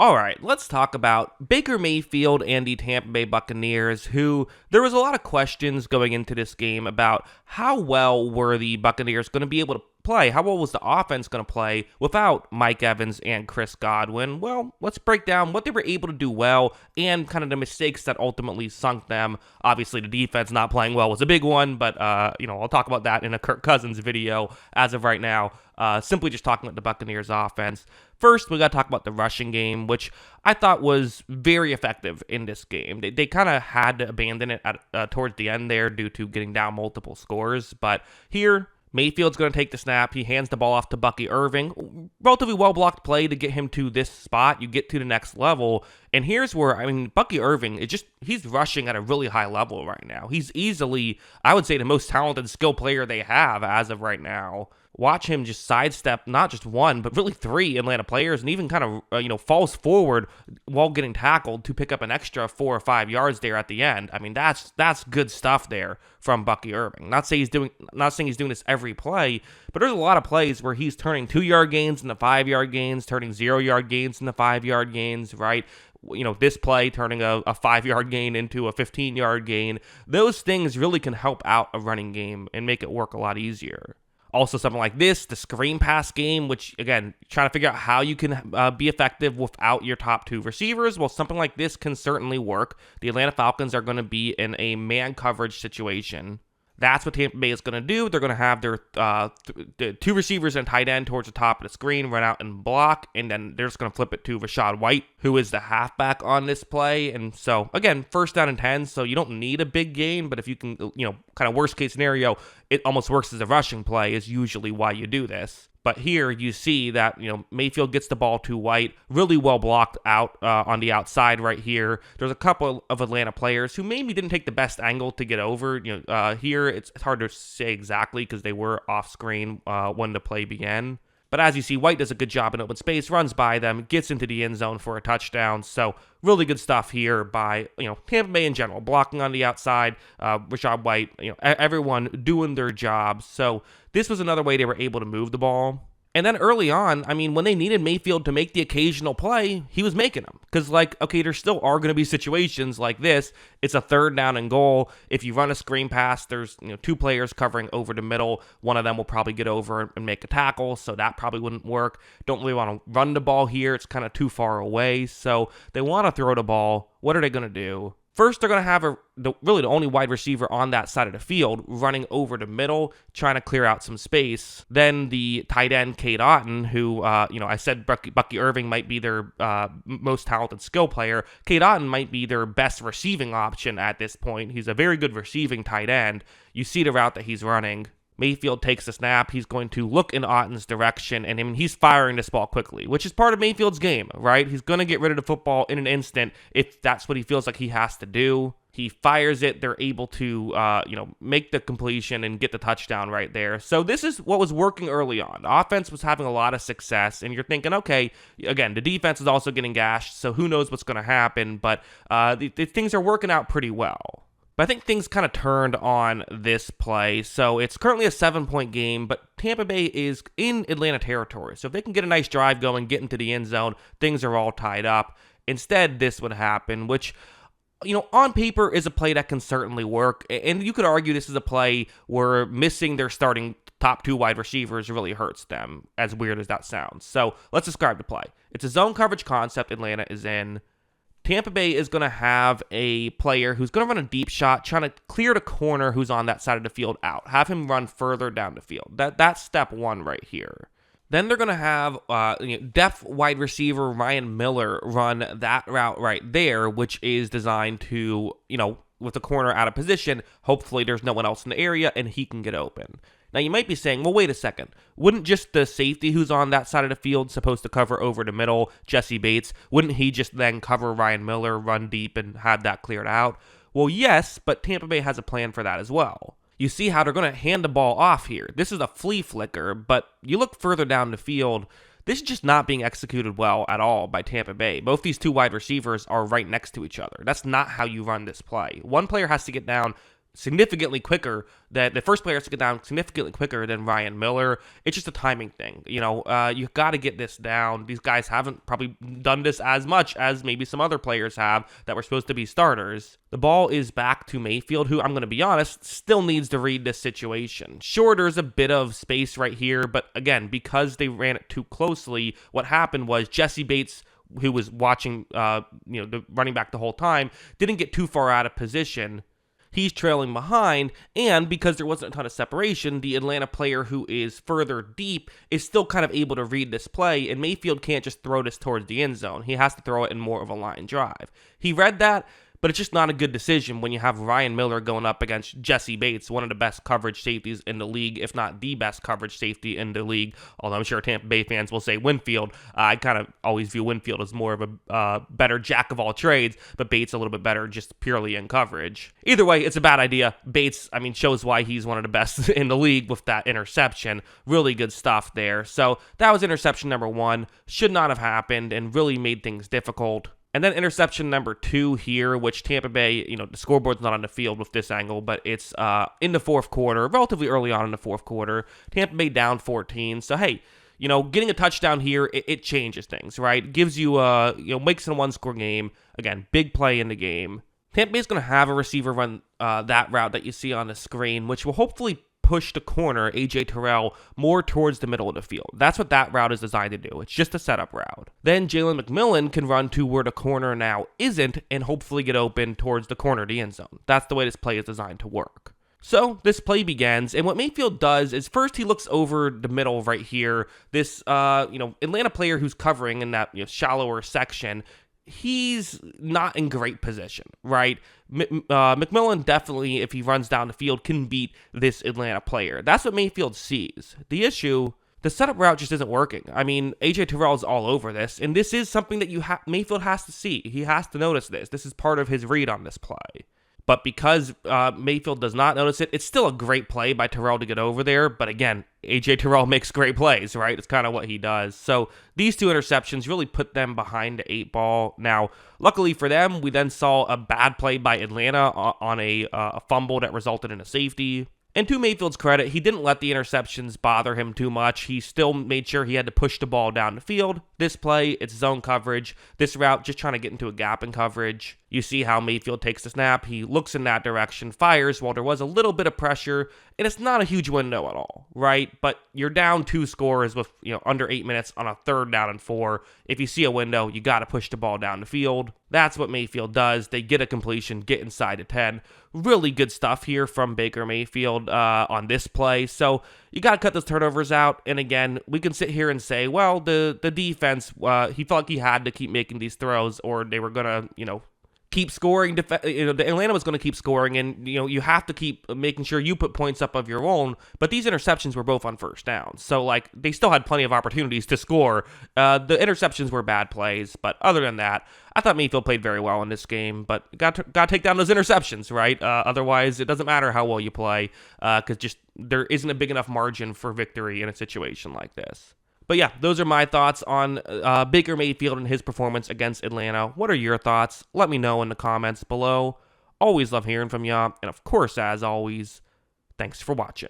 All right, let's talk about Baker Mayfield and the Tampa Bay Buccaneers, who there was a lot of questions going into this game about how well were the Buccaneers going to be able to play? How well was the offense going to play without Mike Evans and Chris Godwin? Well, let's break down what they were able to do well and kind of the mistakes that ultimately sunk them. Obviously, the defense not playing well was a big one, but I'll talk about that in a Kirk Cousins video as of right now. Simply just talking about the Buccaneers offense. First, we got to talk about the rushing game, which I thought was very effective in this game. They kind of had to abandon it towards the end there due to getting down multiple scores. But here, Mayfield's going to take the snap. He hands the ball off to Bucky Irving. Relatively well-blocked play to get him to this spot. You get to the next level. And here's where, Bucky Irving, he's rushing at a really high level right now. He's easily, I would say, the most talented skill player they have as of right now. Watch him just sidestep not just one, but really three Atlanta players, and even kind of, falls forward while getting tackled to pick up an extra 4 or 5 yards there at the end. That's good stuff there from Bucky Irving. Not saying he's doing this every play, but there's a lot of plays where he's turning 2-yard gains into 5-yard gains, turning 0-yard gains into 5-yard gains, right? This play turning a 5-yard gain into a 15-yard gain. Those things really can help out a running game and make it work a lot easier. Also, something like this, the screen pass game, which, again, trying to figure out how you can be effective without your top two receivers. Well, something like this can certainly work. The Atlanta Falcons are going to be in a man coverage situation. That's what Tampa Bay is going to do. They're going to have their two receivers and tight end towards the top of the screen, run out and block, and then they're just going to flip it to Rachaad White, who is the halfback on this play. And so, again, 1st down and 10, so you don't need a big gain, but if you can, kind of worst case scenario, it almost works as a rushing play is usually why you do this. But here you see that, Mayfield gets the ball to White, really well blocked out on the outside right here. There's a couple of Atlanta players who maybe didn't take the best angle to get over. Here it's hard to say exactly because they were off screen when the play began. But as you see, White does a good job in open space, runs by them, gets into the end zone for a touchdown. So really good stuff here by, Tampa Bay in general, blocking on the outside, Rachaad White, everyone doing their job. So this was another way they were able to move the ball. And then early on, when they needed Mayfield to make the occasional play, he was making them. Because, there still are going to be situations like this. It's a 3rd down and goal. If you run a screen pass, there's 2 players covering over the middle. One of them will probably get over and make a tackle, so that probably wouldn't work. Don't really want to run the ball here. It's kind of too far away. So they want to throw the ball. What are they going to do? First, they're going to have really the only wide receiver on that side of the field running over the middle, trying to clear out some space. Then the tight end, Cade Otton, who, I said Bucky Irving might be their most talented skill player. Cade Otton might be their best receiving option at this point. He's a very good receiving tight end. You see the route that he's running. Mayfield takes the snap. He's going to look in Otton's direction, and he's firing this ball quickly, which is part of Mayfield's game, right? He's going to get rid of the football in an instant if that's what he feels like he has to do. He fires it. They're able to, make the completion and get the touchdown right there. So this is what was working early on. The offense was having a lot of success, and you're thinking, okay, again, the defense is also getting gashed, so who knows what's going to happen, but the things are working out pretty well. But I think things kind of turned on this play. So it's currently a 7-point game, but Tampa Bay is in Atlanta territory. So if they can get a nice drive going, get into the end zone, things are all tied up. Instead, this would happen, which, on paper is a play that can certainly work. And you could argue this is a play where missing their starting top 2 wide receivers really hurts them, as weird as that sounds. So let's describe the play. It's a zone coverage concept Atlanta is in. Tampa Bay is going to have a player who's going to run a deep shot, trying to clear the corner who's on that side of the field out. Have him run further down the field. That's step 1 right here. Then they're going to have depth wide receiver Ryan Miller run that route right there, which is designed to, with the corner out of position, hopefully there's no one else in the area and he can get open. Now, you might be saying, well, wait a second. Wouldn't just the safety who's on that side of the field supposed to cover over the middle, Jesse Bates, wouldn't he just then cover Ryan Miller, run deep, and have that cleared out? Well, yes, but Tampa Bay has a plan for that as well. You see how they're going to hand the ball off here. This is a flea flicker, but you look further down the field, this is just not being executed well at all by Tampa Bay. Both these 2 wide receivers are right next to each other. That's not how you run this play. One player has to get down significantly quicker, that the first player has to get down significantly quicker than Ryan Miller. It's just a timing thing. You got to get this down. These guys haven't probably done this as much as maybe some other players have that were supposed to be starters. The ball is back to Mayfield, who, I'm going to be honest, still needs to read this situation. Sure, there's a bit of space right here, but again, because they ran it too closely, what happened was Jesse Bates, who was watching the running back the whole time, didn't get too far out of position. He's trailing behind, and because there wasn't a ton of separation, the Atlanta player who is further deep is still kind of able to read this play, and Mayfield can't just throw this towards the end zone. He has to throw it in more of a line drive. He read that, but it's just not a good decision when you have Ryan Miller going up against Jesse Bates, one of the best coverage safeties in the league, if not the best coverage safety in the league, although I'm sure Tampa Bay fans will say Winfield. I kind of always view Winfield as more of a better jack of all trades, but Bates a little bit better just purely in coverage. Either way, it's a bad idea. Bates, shows why he's one of the best in the league with that interception. Really good stuff there. So that was interception number 1. Should not have happened and really made things difficult. And then interception number 2 here, which Tampa Bay, the scoreboard's not on the field with this angle, but it's in the fourth quarter, relatively early on in the fourth quarter. Tampa Bay down 14. So, hey, getting a touchdown here, it changes things, right? It gives you, makes it a one-score game. Again, big play in the game. Tampa Bay's going to have a receiver run that route that you see on the screen, which will hopefully push the corner, A.J. Terrell, more towards the middle of the field. That's what that route is designed to do. It's just a setup route. Then Jalen McMillan can run to where the corner now isn't and hopefully get open towards the corner of the end zone. That's the way this play is designed to work. So this play begins, and what Mayfield does is first he looks over the middle right here. This, Atlanta player who's covering in that shallower section, he's not in great position, right? McMillan definitely, if he runs down the field, can beat this Atlanta player. That's what Mayfield sees. The issue, the setup route just isn't working. A.J. Terrell's all over this, and this is something that Mayfield has to see. He has to notice this. This is part of his read on this play. But because Mayfield does not notice it, it's still a great play by Terrell to get over there. But again, A.J. Terrell makes great plays, right? It's kind of what he does. So these 2 interceptions really put them behind the 8 ball. Now, luckily for them, we then saw a bad play by Atlanta on a fumble that resulted in a safety. And to Mayfield's credit, he didn't let the interceptions bother him too much. He still made sure he had to push the ball down the field. This play, it's zone coverage. This route, just trying to get into a gap in coverage. You see how Mayfield takes the snap. He looks in that direction, fires while there was a little bit of pressure, and it's not a huge window at all, right? But you're down 2 scores with under 8 minutes on a 3rd down and 4. If you see a window, you got to push the ball down the field. That's what Mayfield does. They get a completion, get inside the 10. Really good stuff here from Baker Mayfield on this play. So you got to cut those turnovers out. And again, we can sit here and say, well, the defense, he felt like he had to keep making these throws or they were going to, keep scoring. The Atlanta was going to keep scoring, and you have to keep making sure you put points up of your own. But these interceptions were both on first down, so they still had plenty of opportunities to score. The interceptions were bad plays, but other than that, I thought Mayfield played very well in this game. But got to take down those interceptions, right? Otherwise, it doesn't matter how well you play, because just there isn't a big enough margin for victory in a situation like this. But yeah, those are my thoughts on Baker Mayfield and his performance against Atlanta. What are your thoughts? Let me know in the comments below. Always love hearing from y'all. And of course, as always, thanks for watching.